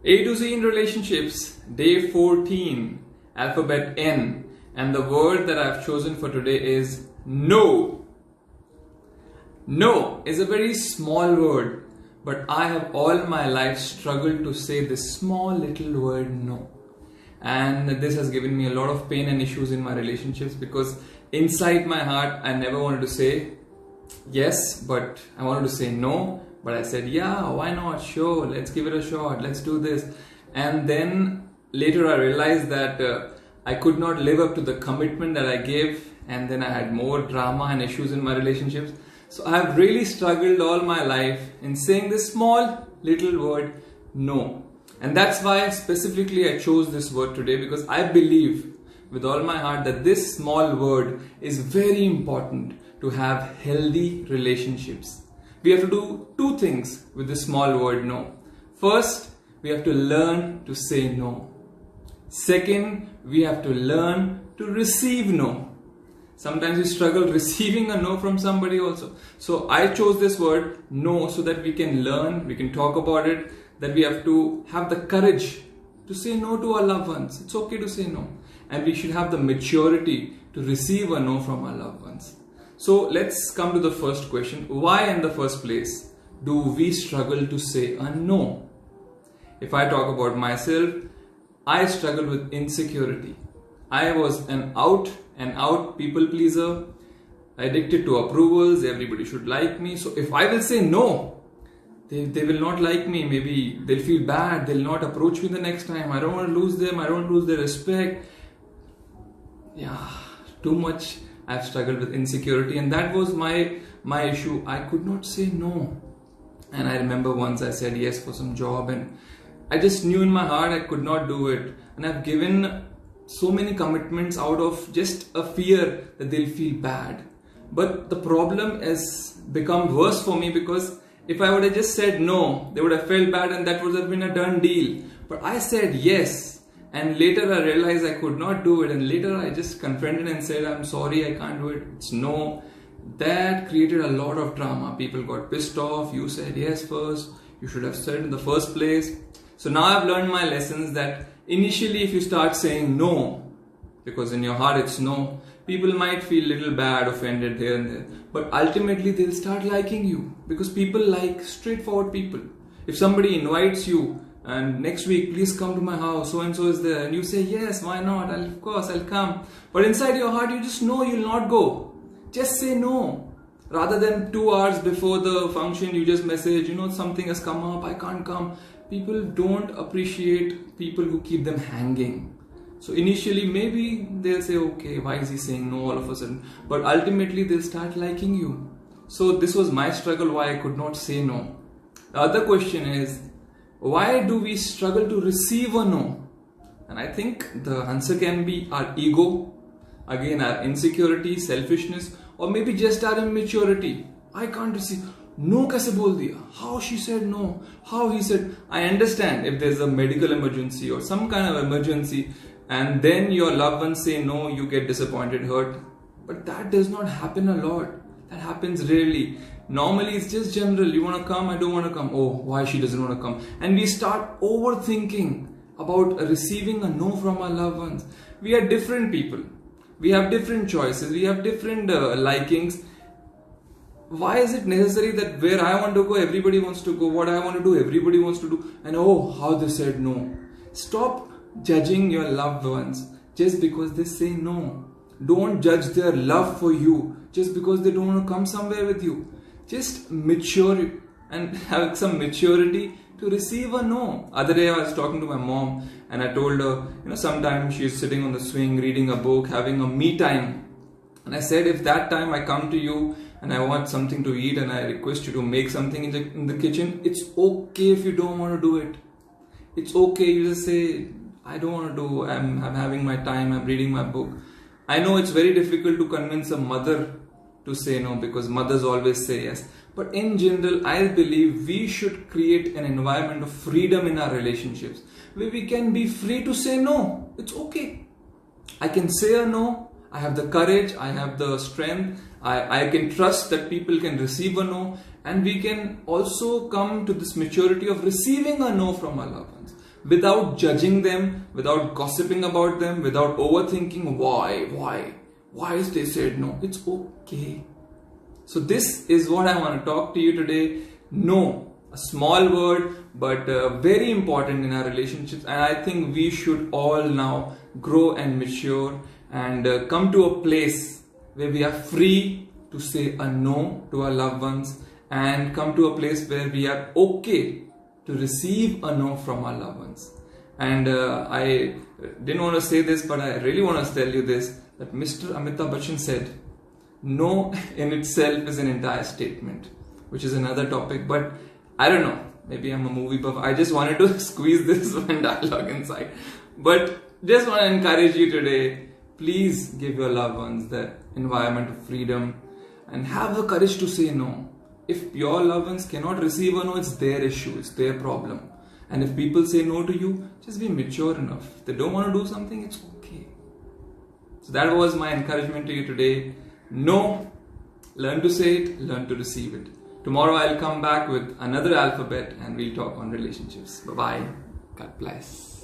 A to Z in relationships, day 14, alphabet N, and the word that I've chosen for today is no. No is a very small word, but I have all my life struggled to say this small little word no. And this has given me a lot of pain and issues in my relationships because inside my heart I never wanted to say yes, but I wanted to say no. But I said, yeah, why not? Sure, let's give it a shot. Let's do this. And then later I realized that I could not live up to the commitment that I gave. And then I had more drama and issues in my relationships. So I have really struggled all my life in saying this small little word, no. And that's why specifically I chose this word today, because I believe with all my heart that this small word is very important to have healthy relationships. We have to do two things with this small word no. First, we have to learn to say no. Second, we have to learn to receive no. Sometimes we struggle receiving a no from somebody also. So I chose this word no so that we can learn, we can talk about it, that we have to have the courage to say no to our loved ones. It's okay to say no. And we should have the maturity to receive a no from our loved ones. So let's come to the first question. Why in the first place do we struggle to say a no? If I talk about myself, I struggled with insecurity. I was an out and out people pleaser, addicted to approvals. Everybody should like me. So if I will say no, they will not like me. Maybe they'll feel bad. They'll not approach me the next time. I don't want to lose them. I don't want to lose their respect. Yeah, too much. I've struggled with insecurity, and that was my issue. I could not say no. And I remember once I said yes for some job, and I just knew in my heart I could not do it. And I've given so many commitments out of just a fear that they'll feel bad. But the problem has become worse for me, because if I would have just said no, they would have felt bad and that would have been a done deal. But I said yes. And later I realized I could not do it, and later I just confronted and said, I'm sorry, I can't do it. It's no. That created a lot of drama. People got pissed off. You said yes first. You should have said in the first place. So now I've learned my lessons that initially if you start saying no, because in your heart it's no, people might feel a little bad, offended here and there. But ultimately they'll start liking you, because people like straightforward people. If somebody invites you, and next week, please come to my house, so and so is there, and you say yes, why not, of course I'll come, but inside your heart you just know you'll not go. Just say no. Rather than 2 hours before the function you just message, something has come up, I can't come. People don't appreciate people who keep them hanging. So initially maybe they'll say, okay, why is he saying no all of a sudden, but ultimately they'll start liking you. So this was my struggle, why I could not say no. The other question is, why do we struggle to receive a no? And I think the answer can be our ego, again our insecurity, selfishness, or maybe just our immaturity. I can't receive. No kaise bol diya? How she said no? How he said? I understand if there's a medical emergency or some kind of emergency, and then your loved ones say no, you get disappointed, hurt. But that does not happen a lot. That happens rarely. Normally it's just general. You want to come? I don't want to come. Oh, why she doesn't want to come? And we start overthinking about receiving a no from our loved ones. We are different people. We have different choices. We have different likings. Why is it necessary that where I want to go, everybody wants to go? What I want to do, everybody wants to do? And oh, how they said no. Stop judging your loved ones just because they say no. Don't judge their love for you just because they don't want to come somewhere with you. Just mature and have some maturity to receive a no. Other day I was talking to my mom and I told her, sometimes she's sitting on the swing, reading a book, having a me time. And I said, if that time I come to you and I want something to eat and I request you to make something in the kitchen, it's okay if you don't want to do it. It's okay. You just say, I don't want to do, I'm having my time, I'm reading my book. I know it's very difficult to convince a mother to say no, because mothers always say yes. But in general, I believe we should create an environment of freedom in our relationships where we can be free to say no. It's okay. I can say a no. I have the courage. I have the strength. I can trust that people can receive a no. And we can also come to this maturity of receiving a no from our loved ones. without judging them, without gossiping about them, without overthinking why is they said no. It's okay. So this is what I want to talk to you today. No, a small word, but very important in our relationships. And I think we should all now grow and mature and come to a place where we are free to say a no to our loved ones, and come to a place where we are okay to receive a no from our loved ones. And I didn't want to say this, but I really want to tell you this, that Mr. Amitabh Bachchan said, no in itself is an entire statement, which is another topic. But I don't know, maybe I'm a movie buff. I just wanted to squeeze this one dialogue inside. But just want to encourage you today, please give your loved ones that environment of freedom and have the courage to say no. If your loved ones cannot receive a no, it's their issue, it's their problem. And if people say no to you, just be mature enough. If they don't want to do something, it's okay. So that was my encouragement to you today. No, learn to say it, learn to receive it. Tomorrow I'll come back with another alphabet and we'll talk on relationships. Bye-bye. God bless.